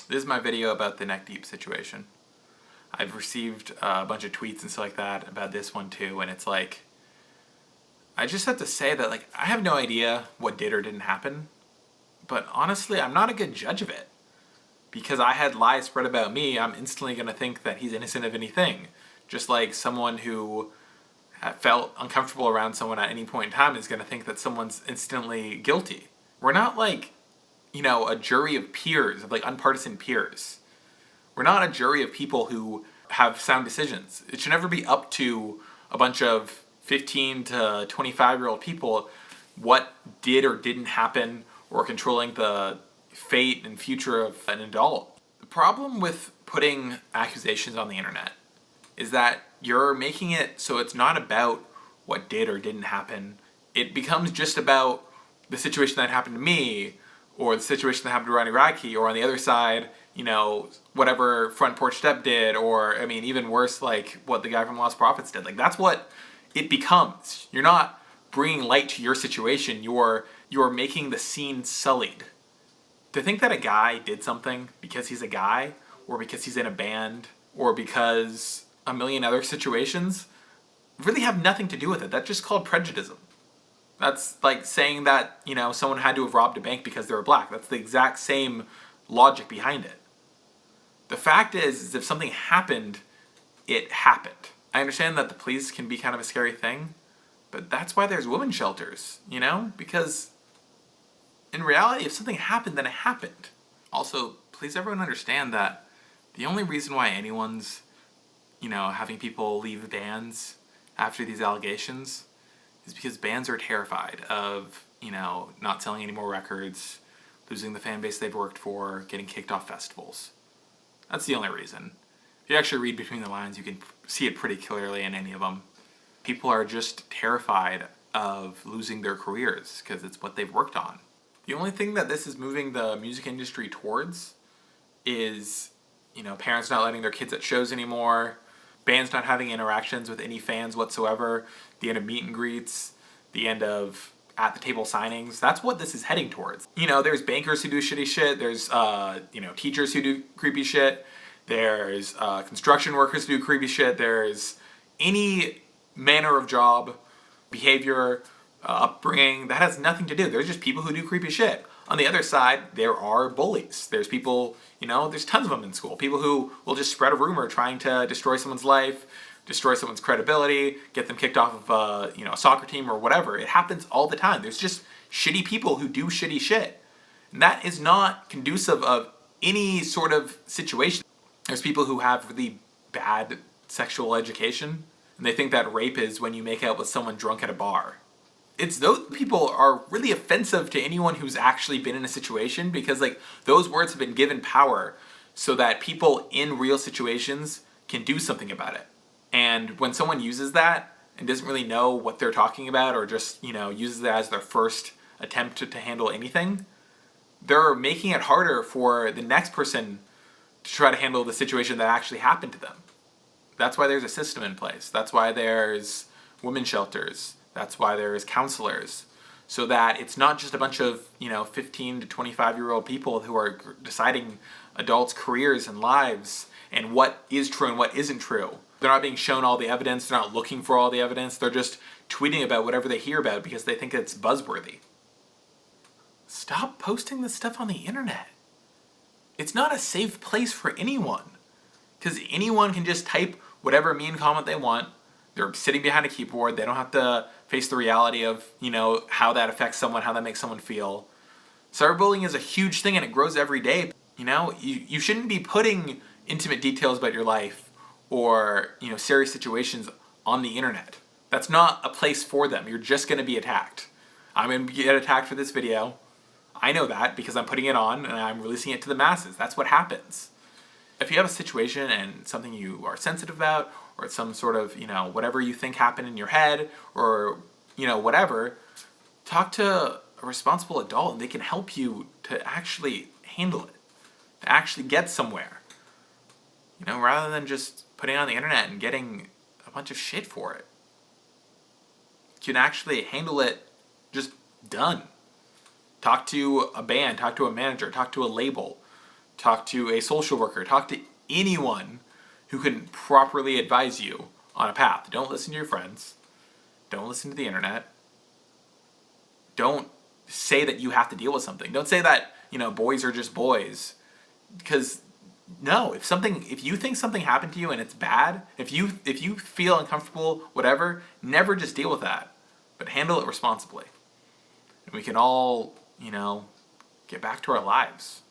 This is my video about the neck deep situation. I've received a bunch of tweets and stuff like that about this one too, and it's like, I just have to say that like, I have no idea what did or didn't happen, but honestly, I'm not a good judge of it. Because I had lies spread about me, I'm instantly going to think that he's innocent of anything. Just like someone who felt uncomfortable around someone at any point in time is going to think that someone's instantly guilty. We're not like, a jury of peers, of like unpartisan peers. We're not a jury of people who have sound decisions. It should never be up to a bunch of 15 to 25-year-old people what did or didn't happen or controlling the fate and future of an adult. The problem with putting accusations on the internet is that you're making it so it's not about what did or didn't happen. It becomes just about the situation that happened to me, or the situation that happened to Ronnie Radke, or on the other side, whatever Front Porch Step did, or even worse, like what the guy from Lost Prophets did. Like that's what it becomes. You're not bringing light to your situation. You're making the scene sullied. To think that a guy did something because he's a guy, or because he's in a band, or because a million other situations really have nothing to do with it. That's just called prejudice. That's like saying that, someone had to have robbed a bank because they were black. That's the exact same logic behind it. The fact is if something happened, it happened. I understand that the police can be kind of a scary thing, but that's why there's women's shelters, because in reality, if something happened, then it happened. Also, please everyone understand that the only reason why anyone's, having people leave bands after these allegations is because bands are terrified of, not selling any more records, losing the fan base they've worked for, getting kicked off festivals. That's the only reason. If you actually read between the lines, you can see it pretty clearly in any of them. People are just terrified of losing their careers because it's what they've worked on. The only thing that this is moving the music industry towards is, parents not letting their kids at shows anymore, bands not having interactions with any fans whatsoever, the end of meet and greets, the end of at-the-table signings. That's what this is heading towards. There's bankers who do shitty shit, there's, teachers who do creepy shit, there's construction workers who do creepy shit, there's any manner of job, behavior, upbringing, that has nothing to do. There's just people who do creepy shit. On the other side, there are bullies. There's people, there's tons of them in school. People who will just spread a rumor trying to destroy someone's life, destroy someone's credibility, get them kicked off of a soccer team or whatever. It happens all the time. There's just shitty people who do shitty shit. And that is not conducive of any sort of situation. There's people who have really bad sexual education, and they think that rape is when you make out with someone drunk at a bar. It's those people are really offensive to anyone who's actually been in a situation, because like those words have been given power so that people in real situations can do something about it. And when someone uses that and doesn't really know what they're talking about, or just, uses it as their first attempt to handle anything, they're making it harder for the next person to try to handle the situation that actually happened to them. That's why there's a system in place. That's why there's women's shelters. That's why there's counselors. So that it's not just a bunch of, 15 to 25-year-old people who are deciding adults' careers and lives and what is true and what isn't true. They're not being shown all the evidence. They're not looking for all the evidence. They're just tweeting about whatever they hear about because they think it's buzzworthy. Stop posting this stuff on the internet. It's not a safe place for anyone. Because anyone can just type whatever mean comment they want. They're sitting behind a keyboard. They don't have to face the reality of, how that affects someone, how that makes someone feel. Cyberbullying is a huge thing and it grows every day. You shouldn't be putting intimate details about your life or, serious situations on the internet. That's not a place for them. You're just going to be attacked. I'm going to get attacked for this video. I know that because I'm putting it on and I'm releasing it to the masses. That's what happens. If you have a situation and something you are sensitive about, or it's some sort of, whatever you think happened in your head, or, whatever, talk to a responsible adult and they can help you to actually handle it, to actually get somewhere. Rather than just putting it on the internet and getting a bunch of shit for it. You can actually handle it just done. Talk to a band, talk to a manager, talk to a label. Talk to a social worker. Talk to anyone who can properly advise you on a path. Don't listen to your friends. Don't listen to the internet. Don't say that you have to deal with something. Don't say that, boys are just boys. Because no, if you think something happened to you and it's bad, if you feel uncomfortable, whatever, never just deal with that. But handle it responsibly. And we can all, get back to our lives.